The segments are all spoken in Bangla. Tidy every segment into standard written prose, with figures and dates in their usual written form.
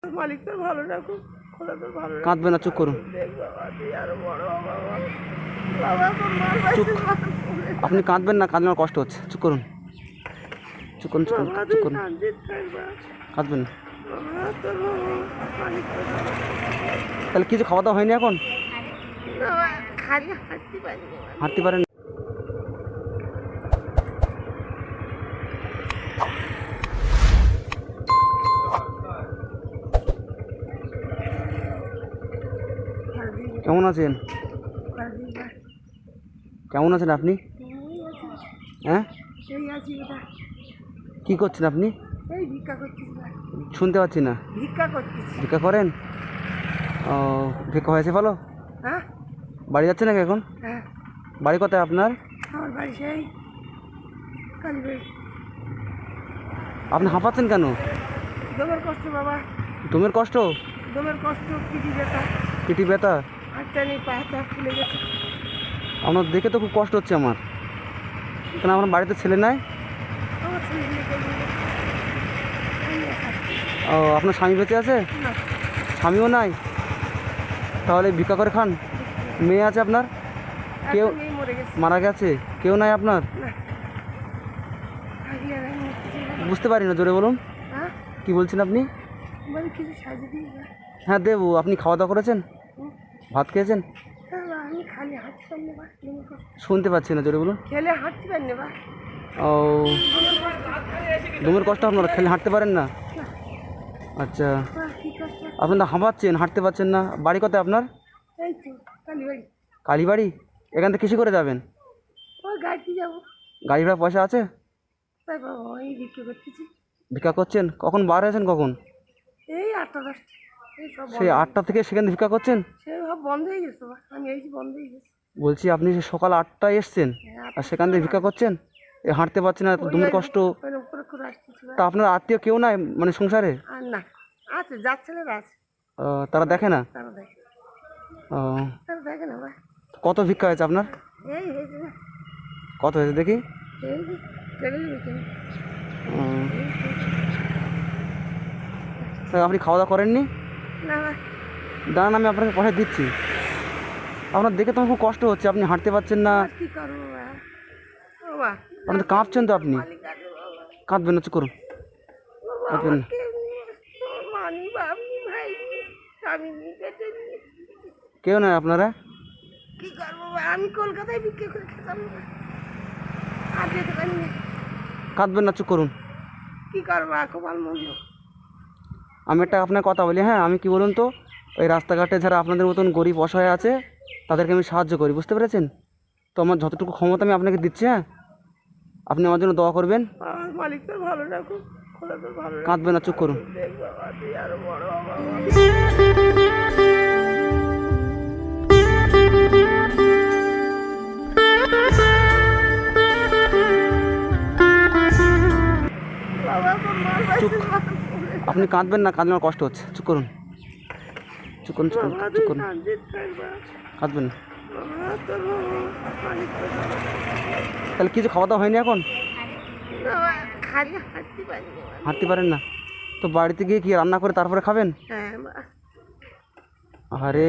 মালিক তোর ভালো রাখুক, খোদা তোর ভালো রাখুক। কাঁদবে না, চুপ করুন। দেখ বাবা, তুই আরো বড় হ বাবা। বাবা তোর মাল চুপ। বাইতে আপনি কাঁদবেন না, কাঁদলে আমার কষ্ট হচ্ছে। চুপ করুন, চুপ করুন, চুপ করুন, বাবা, চুপ তুই করুন। শান্তির থাকবা কাঁদবেন না। বাবা, তোর বাবা মালিক তোর ভালো রাখুক। তাহলে কিছু খাওয়া দাওয়া হয়নি এখন? বাবা, খালি হাঁটতে পারি না। হাঁটতে পারেন? কেমন আছেন? কেমন আছেন আপনি? হ্যাঁ, সেই আছি ওটা, কি করছেন আপনি? এই ভিক্ষা করছিস না? শুনতে পাচ্ছি না। ভিক্ষা করছিস? ভিক্ষা করেন? ও, ভিক্ষা হয়েছে ভালো? হ্যাঁ বাড়ি যাচ্ছে নাকি এখন? হ্যাঁ, বাড়ি কোথায় আপনার? আমার বাড়ি সেই কালীবাড়ি। আপনি হাঁপাচ্ছেন কেন? দমের কষ্ট বাবা, দমের কষ্ট? দমের কষ্ট, পিঠি ব্যথা, পিঠি ব্যথা? হাতটা নেই, পাটা ফুলে গেছে। আপনার দেখে তো খুব কষ্ট হচ্ছে আমার। কেন আপনার বাড়িতে ছেলে নাই? আমার ছেলে ও, আপনার স্বামী বেঁচে আছে? না, স্বামীও নাই? তাহলে ভিক্ষা করে খান? মেয়ে আছে আপনার? কেউ একটা মেয়ে মরে গেছে। মারা গেছে? কেউ নাই আপনার? না, আগে আর আমি মরতে চাই না। বুঝতে পারি না, জোরে বলুন। হ্যাঁ, কি বলছেন আপনি? বলি কিছু সাজিয়ে দিই না। হ্যাঁ দেবো। আপনি খাওয়া দাওয়া করেছেন? ভাত খেয়েছেন? আমি খালি হাঁটতে পারি না বা, দমের কষ্ট। শুনতে পাচ্ছি না, জোরে বলুন। খেলে হাঁটতে পারি না বা। ও, দমের কষ্ট আপনারা, খেলে হাঁটতে পারেন না? আচ্ছা, বা, কি কষ্ট। আপনি তো হাঁপাচ্ছেন, হাঁটতে পারছেন না। বাড়ি কোথায় আপনার? এই তো কালীবাড়ি। কালীবাড়ি? এখান থেকে কিসে করে যাবেন? ওই গাড়িতে যাবো। গাড়ি ভাড়া পয়সা আছে? তাই বাবা, আমি ভিক্ষা করতেছি। ভিক্ষা করছেন? কখন বার হয়েছেন কখন? এই 8টা 10টা, এই সব সেই 8টা থেকে সেখানে ভিক্ষা করছেন? সে সব বন্ধ হয়ে গেছে বা, আমি এই বন্ধ হয়ে গেছে। বলছি আপনি সে সকাল 8টায় এসছেন আর সেখান থেকে ভিক্ষা করছেন? এ হাঁটতে পারছেন না, এত দমের কষ্ট। উপরে করে আসতেছি বা। তা আপনার আত্মীয় কেউ নাই মানে সংসারে? আর না, আছে, যার ছেলেরা আছে, তারা দেখে না? তারা দেখে। ও, তারা দেখে না বা। কত ভিক্ষা হয়েছে আপনার? এই হয়েছে না, কত হয়েছে দেখি? এই যে চলে গেছে। ও, তা আপনি খাওয়া দাওয়া করেননি? না বা, দাঁড়ান, আমি আপনাকে পয়সা দিচ্ছি। আপনার দেখে তো আমার খুব কষ্ট হচ্ছে, আপনি হাঁটতে পারছেন না। আর কি করবো বা? ও বা, আপনি তো কাঁপছেন তো। আপনি মালিক আছে বাবা। কাঁদবেন না, চুপ করুন। বাবা, কাঁদবেন না। আমাকে তোমার মানি বাপনি ভাই নি, স্বামী নি, বেটে নি। কেউ নয় আপনারা? কি করবো বা? আমি কলকাতায় বিক্রি করে খেতাম না, আর যেতে পারি না। কাঁদবেন না, চুপ করুন। কি করবো, কপাল মজো। আমি একটা আপনার কথা বলি। হ্যাঁ, আমি কি বলুন তো, ওই রাস্তাঘাটে যারা আপনাদের মতন গরিব অসহায় আছে তাদেরকে আমি সাহায্য করি, বুঝতে পেরেছেন? তো আমার যতটুকু ক্ষমতা আমি আপনাকে দিচ্ছি। হ্যাঁ, আপনি আমার জন্য দোয়া করবেন। আমার মালিক তোর ভালো রাখুক, খোদা তোর ভালো রাখুক। কাঁদবেন না, চুপ করুন। দেখ বাবা, তুই আরো বড় হ বাবা। বাবা, তোর মাল চুপ। বাইতে বাবা। আপনি কাঁদবেন না, কাঁদলে আমার কষ্ট হচ্ছে। চুপ করুন, চুপ করুন, চুপ করুন, বাবা, চুপ তুই করুন। শান্তির থাকবা কাঁদবেন না। বাবা, তোর বাবা মালিক তোর ভালো রাখুক। তাহলে কিছু খাওয়া দাওয়া হয়নি এখন? বাবা, খালি হাঁটতে পারি না। হাঁটতে পারেন না? তো বাড়িতে গিয়ে কি রান্না করে তারপরে খাবেন? হ্যাঁ বা। আরে,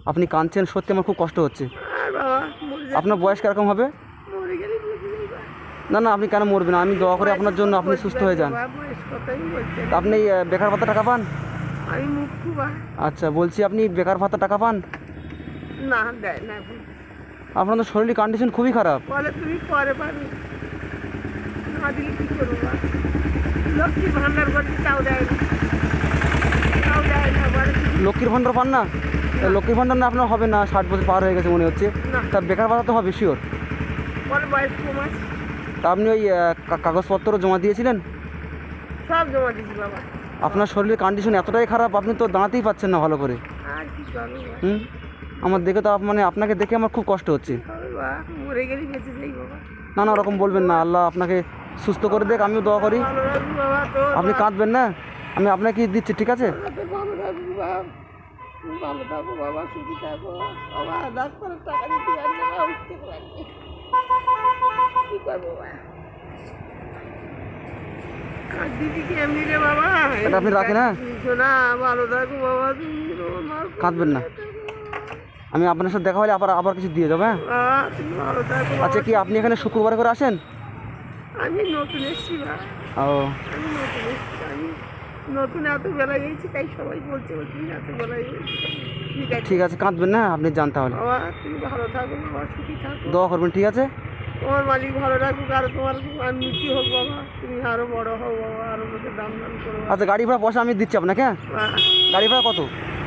আপনি কাঁদছেন, সত্যি আমার খুব কষ্ট হচ্ছে। আর বাবা, মরে যাই। আপনার বয়স কিরকম হবে? মরে গেলে বুঝে যাইবা। না না, আপনি কেন মরবেন? আমি দোয়া করি আপনার জন্য, আপনি সুস্থ হয়ে যান। বাবা, বয়স কথাই বলছে তা আপনি বেকার ভাতা টাকা পান? আমি মুখ্য বা। আচ্ছা, বলছি আপনি বেকার ভাতা টাকা পান? না, দেয় না এখন। আপনার তো শরীরের কন্ডিশন খুবই খারাপ। বলে তুমি পরে পাবে, না দিলে কি করবো বা? লক্ষ্মীর ভান্ডার করতে তাও দেয় না, তাও দেয় না, বলে তুমি লক্ষ্মীর ভাণ্ডার পান না? লক্ষ্মীর ভাণ্ডার না আপনার হবে না, 60 বছর পার হয়ে গেছে মনে হচ্ছে। না। তা বেকার ভাতা তো হবে শিওর। বলে বয়স কম আছে। তা আপনি ওই কাগজপত্র জমা দিয়েছিলেন? সব জমা দিছি বাবা। আপনার শরীরের কন্ডিশন এতটাই খারাপ, আপনি তো দাঁড়াতেই পাচ্ছেন না ভালো করে। আর কি করবো বা? হুম, আমার দেখে তো মানে আপনাকে দেখে আমার খুব কষ্ট হচ্ছে। হবে বা, মরে গেলে বেঁচে যাই বাবা। না না, ওরকম বলবেন না। আল্লাহ আপনাকে সুস্থ করে দেখ, আমিও দোয়া করি। ভালো রাখবি বাবা তোর। আপনি কাঁদবেন না, আমি আপনাকে দিচ্ছি, ঠিক আছে? তোর ভালো রাখবি বাবা। তুমি ভালো থাকো বাবা, সুখী থাকো বাবা। ডাক্তারের টাকা দিতে পারি না বাবা, উঠতে পারি না। কি করবো বাবা? আর দিদি কি এমনি রে বাবা? এটা আপনি রাখেন, হ্যাঁ? শোনা, ভালো থাকো বাবা, তুমি আমার কাঁদবেন না। আমি আপনার সাথে দেখা হলে আবার আবার কিছু দিয়ে যাবো, হ্যাঁ? তুমি ভালো থাকো বাবা। আচ্ছা, কি আপনি এখানে শুক্রবার করে আসেন? আমি নতুন এসেছি বা, ও আমি নতুন এসেছি, আমি নতুন এত বেলায় গেছি, তাই সবাই বলছে তুমি এত বেলায় গেছি। ঠিক আছে ঠিক আছে, কাঁদবেন না, আপনি যান তাহলে। বাবা, তুমি ভালো থাকো বাবা, সুখী থাকো, দোয়া করবেন, ঠিক আছে? তোমার মালিক ভালো রাখুক, আর তোমার উন্নতি হোক বাবা, তুমি আরো বড় হও বাবা, আরো লোকের দাম দাম করো বাবা। আচ্ছা, গাড়ি ভাড়া পয়সা আমি দিচ্ছি আপনাকে, হ্যাঁ? গাড়ি ভাড়া কত?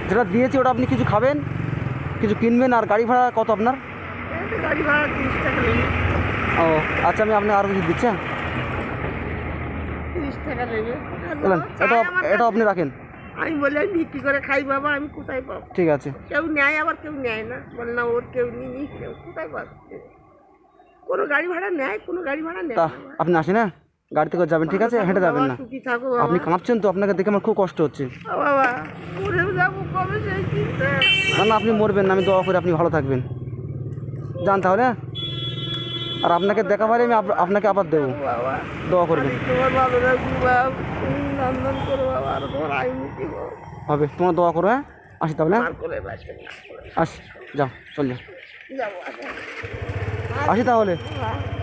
যেটা দিয়েছি ওটা আপনি কিছু খাবেন, কিছু কিনবেন, আর গাড়ি ভাড়া কত আপনার? এই তো গাড়ি ভাড়া 30 টাকা নেবে, ও আচ্ছা, আমি আপনাকে আরও কিছু দিচ্ছি, হ্যাঁ? 30 টাকা নেবে। বলেন, এটা চাই আমার এটা কাছে। আপনি রাখেন। আমি বলি আমি বিক্রি করে খাই বাবা, আমি কোথায় পাবো? ঠিক আছে। কেউ নেয়, আবার কেউ নেয় না, বলে না ওর কেউ নিই, কেউ কোথায় পাচ্ছে? কোনো গাড়ি ভাড়া নেয়, কোনো গাড়ি ভাড়া নেয় তা না বাবা। আপনি আসেন, হ্যাঁ? গাড়ি থেকে যাবেন, ঠিক আছে? হেঁটে যাবেন না। সুখী থাকো আপনি বাবা। কাঁপছেন তো, আপনাকে দেখে আমার খুব কষ্ট হচ্ছে। বাবা মরে যাবো কবে সেই চিন্তা। না না, আপনি মরবেন না, আমি দোয়া করে আপনি ভালো থাকবেন। যান তাহলে, হ্যাঁ? আর আপনাকে দেখা পারে আমি আপনাকে আবার দেবো, বাবা দোয়া করবেন। আমি তোমার ভালো রাখবো বাবা, তুমি নন্দন করো বাবা, আর তোমার আইনতি হোক, হবে, তোমার দোয়া করো, হ্যাঁ? আসি তাহলে, হ্যাঁ? আর করে বাঁচবে না। আসি, যাও, চল যাও, যাবো, আসি তাহলে। বাবা।